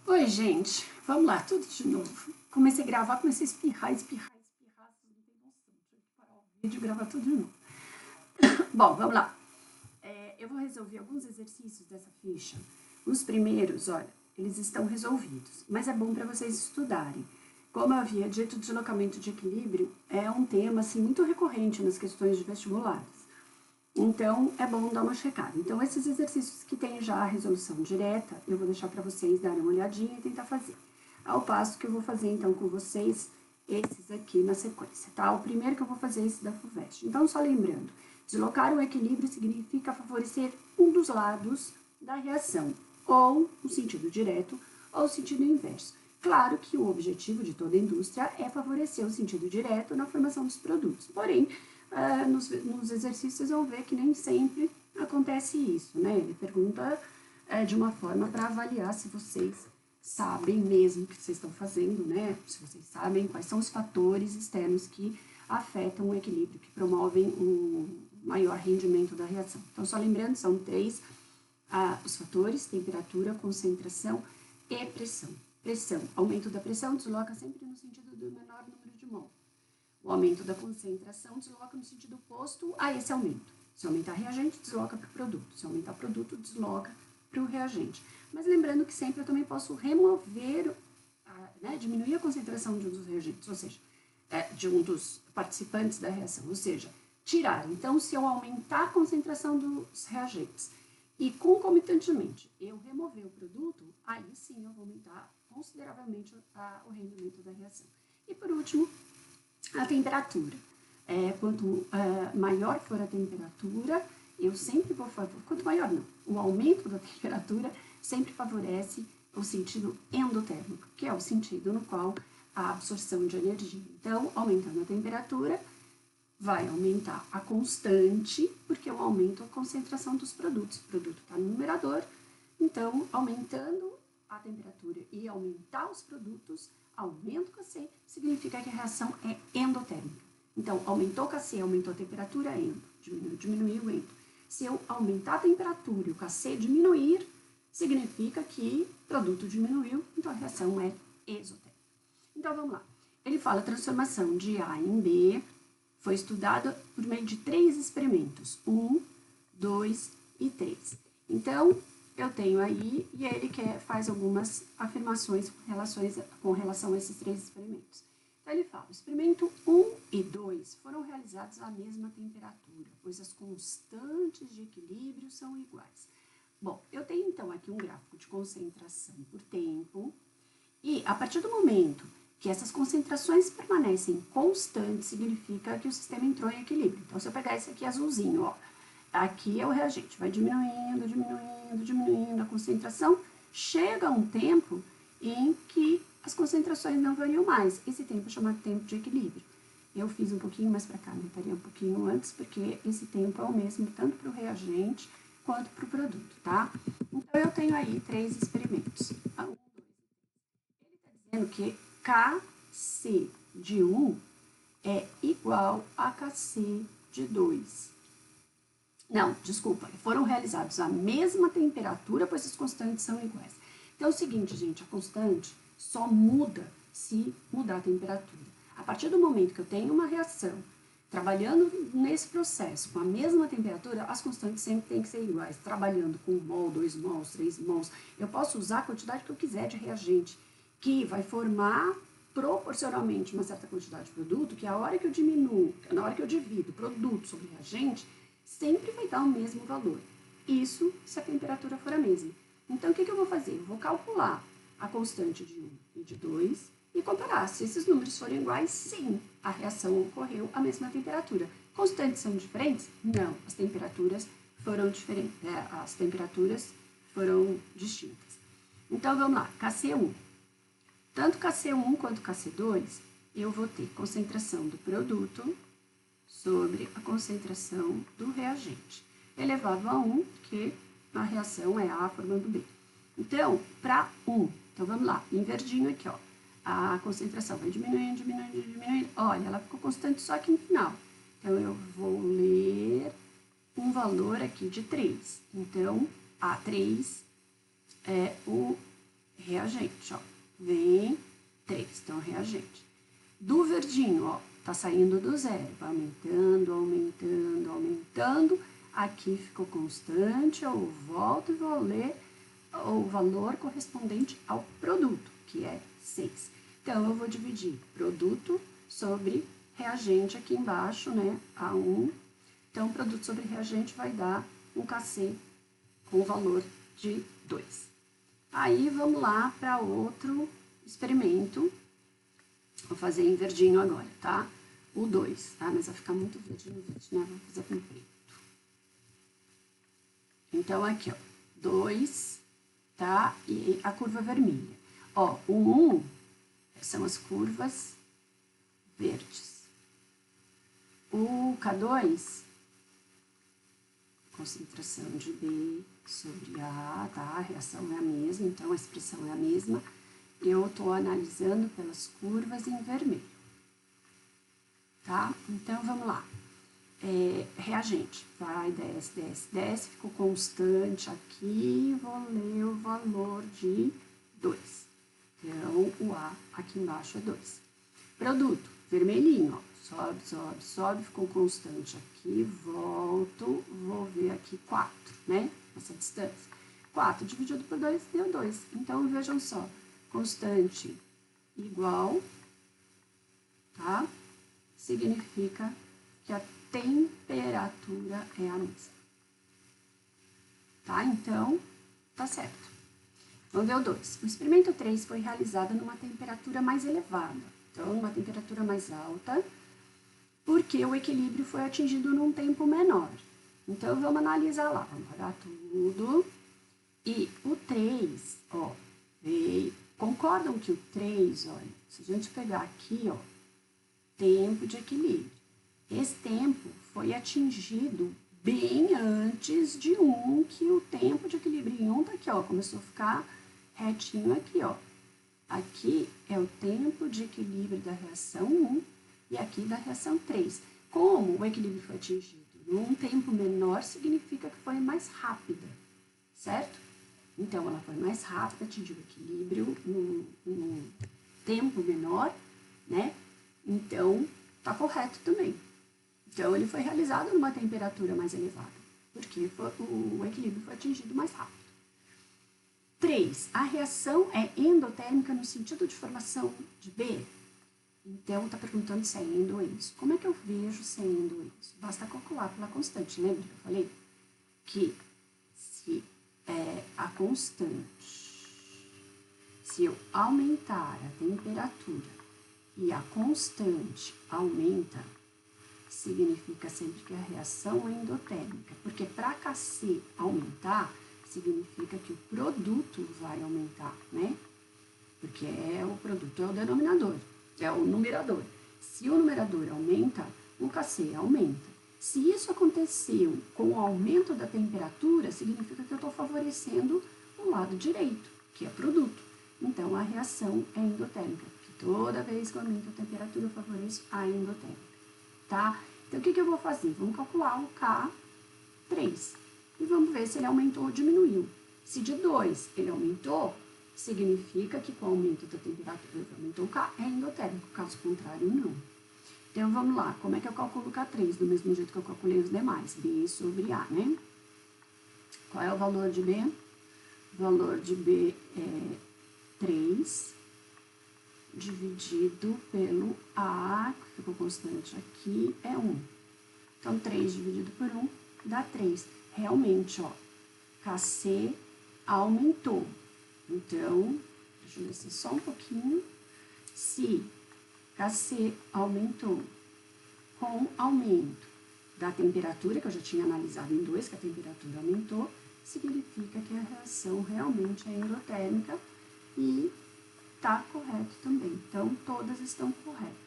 Oi, gente. Vamos lá, tudo de novo. Comecei a gravar, comecei a espirrar. Vocês não tem noção. Tive que parar o vídeo e gravar tudo de novo. Bom, vamos lá. Eu vou resolver alguns exercícios dessa ficha. Os primeiros, olha, eles estão resolvidos, mas é bom para vocês estudarem. Como eu havia dito, o deslocamento de equilíbrio é um tema assim, muito recorrente nas questões de vestibulares. Então, é bom dar uma checada. Então, esses exercícios que tem já a resolução direta, eu vou deixar para vocês darem uma olhadinha e tentar fazer. Ao passo que eu vou fazer, então, com vocês, esses aqui na sequência, tá? O primeiro que eu vou fazer é esse da FUVEST. Então, só lembrando, deslocar o equilíbrio significa favorecer um dos lados da reação, ou no sentido direto, ou no sentido inverso. Claro que o objetivo de toda a indústria é favorecer o sentido direto na formação dos produtos, porém, nos exercícios vocês vão ver que nem sempre acontece isso, né? Ele pergunta de uma forma para avaliar se vocês sabem mesmo o que vocês estão fazendo, né? Se vocês sabem quais são os fatores externos que afetam o equilíbrio, que promovem um maior rendimento da reação. Então, só lembrando, são três os fatores: temperatura, concentração e pressão. Pressão, aumento da pressão desloca sempre no sentido do menor número de mol. O aumento da concentração desloca no sentido oposto a esse aumento. Se aumentar reagente, desloca para o produto. Se aumentar o produto, desloca para o reagente. Mas lembrando que sempre eu também posso remover, diminuir a concentração de um dos reagentes, ou seja, de um dos participantes da reação, ou seja, tirar. Então, se eu aumentar a concentração dos reagentes e concomitantemente eu remover o produto, aí sim eu vou aumentar consideravelmente o rendimento da reação. E por último, a temperatura. Quanto maior for a temperatura, eu sempre vou favorecer, quanto maior não, o aumento da temperatura sempre favorece o sentido endotérmico, que é o sentido no qual a absorção de energia. Então, aumentando a temperatura, vai aumentar a constante, porque eu aumento a concentração dos produtos. O produto está no numerador, então, aumentando a temperatura e aumentar os produtos, aumento o Kc, significa que a reação é endotérmica. Então, aumentou o Kc, aumentou a temperatura, endo. Diminuiu, endo. Se eu aumentar a temperatura e o Kc diminuir, significa que o produto diminuiu, então a reação é exotérmica. Então, vamos lá. Ele fala transformação de A em B, foi estudado por meio de 3 experimentos, 1, 2 e 3. Então, eu tenho aí, e ele faz algumas afirmações com relação a esses 3 experimentos. Então, ele fala, experimento 1 e 2 foram realizados à mesma temperatura, pois as constantes de equilíbrio são iguais. Bom, eu tenho então aqui um gráfico de concentração por tempo, e a partir do momento que essas concentrações permanecem constantes, significa que o sistema entrou em equilíbrio. Então, se eu pegar esse aqui azulzinho, ó, aqui é o reagente, vai diminuindo, diminuindo, diminuindo a concentração, chega um tempo em que as concentrações não variam mais. Esse tempo é chamado tempo de equilíbrio. Eu fiz um pouquinho mais para cá, né? Estaria um pouquinho antes, porque esse tempo é o mesmo tanto para o reagente quanto para o produto, tá? Então, eu tenho aí 3 experimentos. 1, 2 e 3. Ele está dizendo que Kc de 1 é igual a Kc de 2. Não, desculpa, foram realizados à mesma temperatura, pois as constantes são iguais. Então é o seguinte, gente, a constante só muda se mudar a temperatura. A partir do momento que eu tenho uma reação trabalhando nesse processo com a mesma temperatura, as constantes sempre têm que ser iguais. Trabalhando com 1 mol, 2 mols, 3 mols, eu posso usar a quantidade que eu quiser de reagente, que vai formar proporcionalmente uma certa quantidade de produto, que a hora que eu diminuo, na hora que eu divido produto sobre reagente, sempre vai dar o mesmo valor. Isso se a temperatura for a mesma. Então, o que eu vou fazer? Eu vou calcular a constante de 1 e de 2 e comparar. Se esses números forem iguais, sim, a reação ocorreu à mesma temperatura. Constantes são diferentes? Não, as temperaturas foram diferentes, as temperaturas foram distintas. Então, vamos lá, Kc1. Tanto Kc1 quanto Kc2, eu vou ter concentração do produto sobre a concentração do reagente, elevado a 1, que a reação é A formando B. Então, para 1, então vamos lá, em verdinho aqui, ó, a concentração vai diminuindo, diminuindo, diminuindo. Olha, ela ficou constante só aqui no final. Então, eu vou ler um valor aqui de 3. Então, A3 é o reagente, ó. Vem 3, então reagente. Do verdinho, ó, tá saindo do zero, vai aumentando, aumentando, aumentando. Aqui ficou constante, eu volto e vou ler o valor correspondente ao produto, que é 6. Então, eu vou dividir produto sobre reagente aqui embaixo, né, A1. Então, produto sobre reagente vai dar um KC com o valor de 2. Aí, vamos lá para outro experimento. Vou fazer em verdinho agora, tá? O 2, tá? Mas vai ficar muito verde no vídeo, né? Vou fazer com preto. Então, aqui, ó, 2, tá? E a curva vermelha. Ó, o 1 são as curvas verdes. O K2, concentração de B sobre A, tá? A reação é a mesma, então a expressão é a mesma. Eu tô analisando pelas curvas em vermelho, tá? Então, vamos lá. Reagente, vai, desce, desce, desce, ficou constante aqui, vou ler o valor de 2. Então, o A aqui embaixo é 2. Produto, vermelhinho, ó, sobe, sobe, sobe, ficou constante aqui, volto, vou ver aqui 4, né, essa distância. 4 dividido por 2 deu 2. Então, vejam só, constante igual, tá? Significa que a temperatura é a mesma. Tá? Então, tá certo. Vamos ver o 2. O experimento 3 foi realizado numa temperatura mais elevada. Então, numa temperatura mais alta, porque o equilíbrio foi atingido num tempo menor. Então, vamos analisar lá. Vamos parar tudo. E o 3, ó, veio. Concordam que o 3, olha, se a gente pegar aqui, ó, tempo de equilíbrio. Esse tempo foi atingido bem antes de 1, que o tempo de equilíbrio em 1 tá aqui, ó, começou a ficar retinho aqui, ó. Aqui é o tempo de equilíbrio da reação 1 e aqui da reação 3. Como o equilíbrio foi atingido num tempo menor, significa que foi mais rápida, certo? Então, ela foi mais rápida, atingiu o equilíbrio num tempo menor, né? Então, tá correto também. Então, ele foi realizado numa temperatura mais elevada, porque o equilíbrio foi atingido mais rápido. 3. A reação é endotérmica no sentido de formação de B? Então, está perguntando se é endo ou isso. Como é que eu vejo se é endo ou isso? Basta calcular pela constante. Lembra que eu falei? Que se a constante, se eu aumentar a temperatura e a constante aumenta, significa sempre que a reação é endotérmica. Porque para KC aumentar, significa que o produto vai aumentar, né? Porque o produto é o denominador, é o numerador. Se o numerador aumenta, o KC aumenta. Se isso aconteceu com o aumento da temperatura, significa que eu estou favorecendo o lado direito, que é produto. Então, a reação é endotérmica, porque toda vez que eu aumento a temperatura, eu favoreço a endotérmica, tá? Então, o que eu vou fazer? Vamos calcular o K3 e vamos ver se ele aumentou ou diminuiu. Se de 2 ele aumentou, significa que com o aumento da temperatura ele aumentou o K, é endotérmico, caso contrário, não. Então, vamos lá, como é que eu calculo o K3? Do mesmo jeito que eu calculei os demais, B sobre A, né? Qual é o valor de B? O valor de B é 3 dividido pelo A, que ficou constante aqui, é 1. Então, 3 dividido por 1 dá 3. Realmente, ó, KC aumentou. Então, deixa eu descer só um pouquinho. Se KC aumentou com aumento da temperatura, que eu já tinha analisado em 2, que a temperatura aumentou, significa que a reação realmente é endotérmica e tá correto também. Então, todas estão corretas.